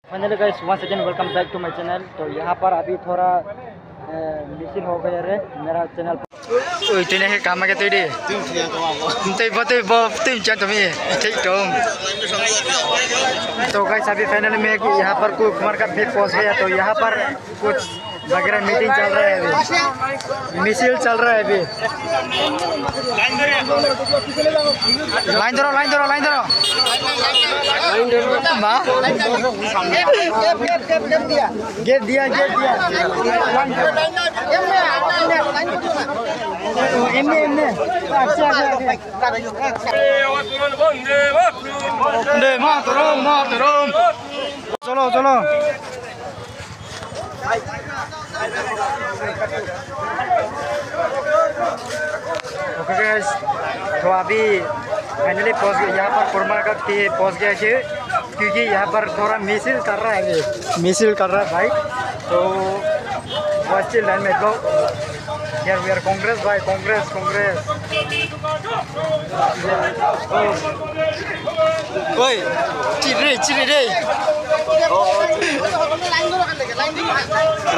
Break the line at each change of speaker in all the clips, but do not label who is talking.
Finally guys once again welcome back to my channel. तो यहाँ पर अभी थोड़ा मिसिंग हो गया रे मेरा चैनल। ओए तेने के काम में क्या तेरे? तुम क्या तुम्हें ठीक तो गाइस अभी फाइनली मैं यहाँ पर कुमार का भी पहुँच गया। तो यहाँ पर कुछ वगैरह मीटिंग चल रहा है अभी, मिसिल चल रहा है अभी। लाइन धरो गेट दिया चलो ओके गाइस, तो अभी फाइनली पहुंच गए यहाँ पर कुमार का पहुंच गया है क्योंकि यहाँ पर थोड़ा मिसिल कर रहा है भाई। तो फर्स्ट लाइन में गो यार वी आर कांग्रेस भाई, कांग्रेस ओए चिरे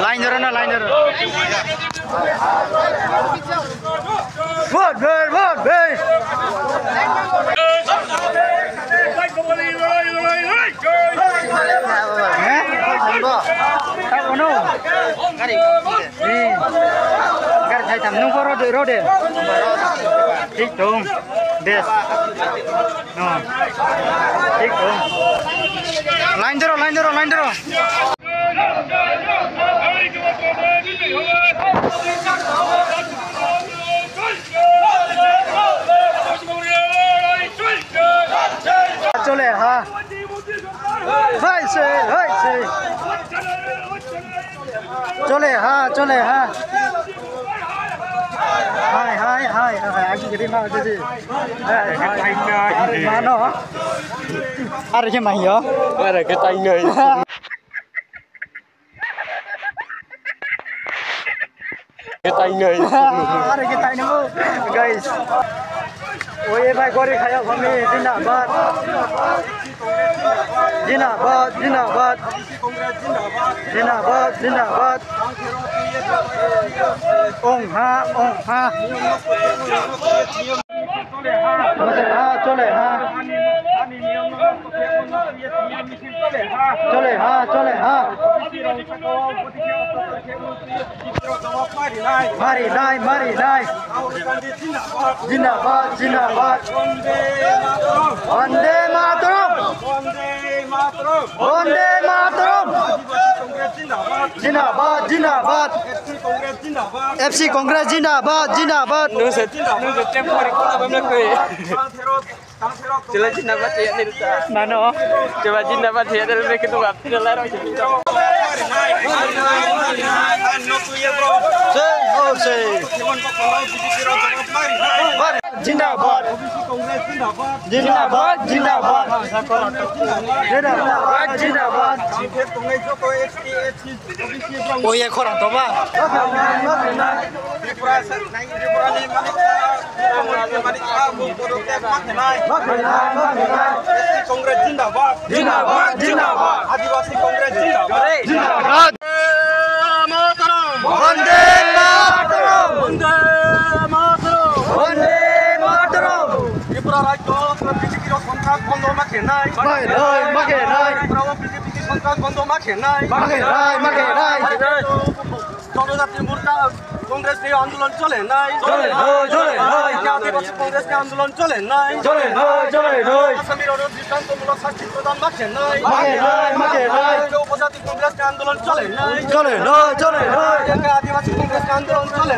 लाइन धरो वोट भाई thầy thầm nung có rô đề thích đúng đẹp thích đúng line 들어 চলে হ্যাঁ চলে হ্যাঁ Hai anh jadi mau jadi mana ada cái mày hả ada cái tay người ada cái tay nó guys ôi भाई गोरी खाया हमें जिंदाबाद ông ha चले हाँ मारी नाई जिंदाबाद वंदे मातरम जिंदाबाद FC कांग्रेस जिंदाबाद Coba jinnah ya nilta. Nano. Coba jinnah ya dari mereka tuh nggak tidak lari. Jinnahbad. Oh iya korang tuh pak. Congress जिंदाबाद आदिवासी कांग्रेस जिंदाबाद वंदे मातरम त्रिपुरा राज्य बीजेपी संघात बंद माखेनाय बीजेपी संघात बंद माखेनाय जनजाति मोर्चा कांग्रेस के आंदोलन चले नाई आदिवासी कांग्रेस के आंदोलन चले नाई असमीर और दृष्टान्तमूलक शास्ति प्रदान माखे नाई उपजाति कांग्रेस के आंदोलन चले नाई आदिवासी कांग्रेस के आंदोलन चले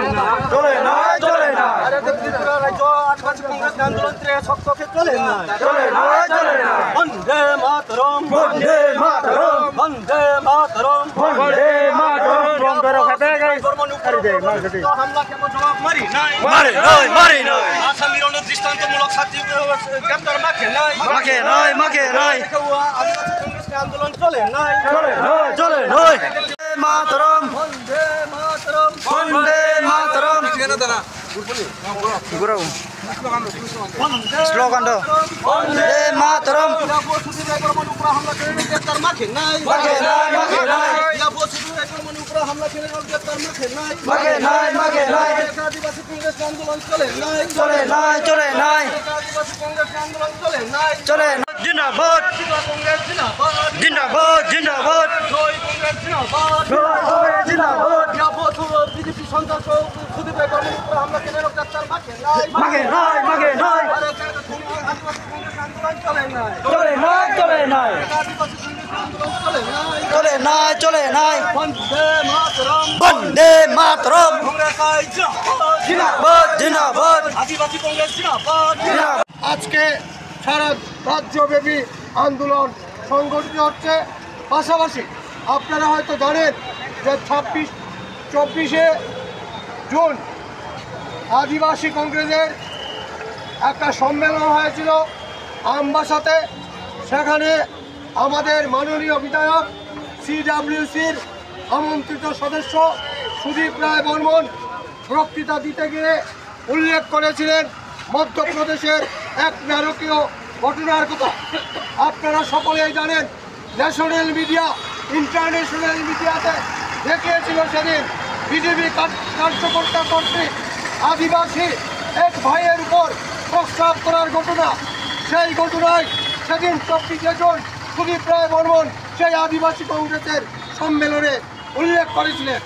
त्रिपुरा राज्य आदिवासी कांग्रेस के आंदोलन सख्त चले वंदे मातरम हमला के जवाब मारी आसाम विरोध दृष्टान्तमूलक शास्ति ग्रेप्तार माखे नाई आदिवासी कांग्रेस के आंदोलन चले मातरम वंदे मातरम ঘুরাও স্লোগান দাও বন্দে মাতরম চলে জিন্দাবাদ জিন্দাবাদ জিন্দাবাদ
বিজেপি সন্ত্রাস
মাগে নাই মাগে নাই চলে নাই চলে নাই চলে নাই চলে নাই বন্দে মাতরম জিন্দাবাদ জিন্দাবাদ
আদিবাসী কংগ্রেস জিন্দাবাদ। আজকে সারা রাজ্যব্যাপী আন্দোলন সংগঠিত হচ্ছে। পাশাপাশি আপনারা হয়তো জানেন যে 24 জুন আদিবাসী কংগ্রেসের একটা সম্মেলন হয়েছিল আমবাসাতে। সেখানে আমাদের মাননীয় বিধায়ক CWCর আমন্ত্রিত সদস্য সুদীপ রায় বর্মন বক্তৃতা দিতে গিয়ে উল্লেখ করেছিলেন মধ্যপ্রদেশের এক নারকীয় ঘটনার কথা। আপনারা সকলেই জানেন, ন্যাশনাল মিডিয়া ইন্টারন্যাশনাল মিডিয়াতে দেখিয়েছিল সেদিন বিজেপি কার্যকর্তা কর্তৃক আদিবাসী এক ভাইয়ের উপর প্রস্তাব করার ঘটনা। সেই ঘটনায় সেদিন 24 জুন সুদীপ রায় বর্মন সেই আদিবাসী কংগ্রেসের সম্মেলনে উল্লেখ করেছিলেন।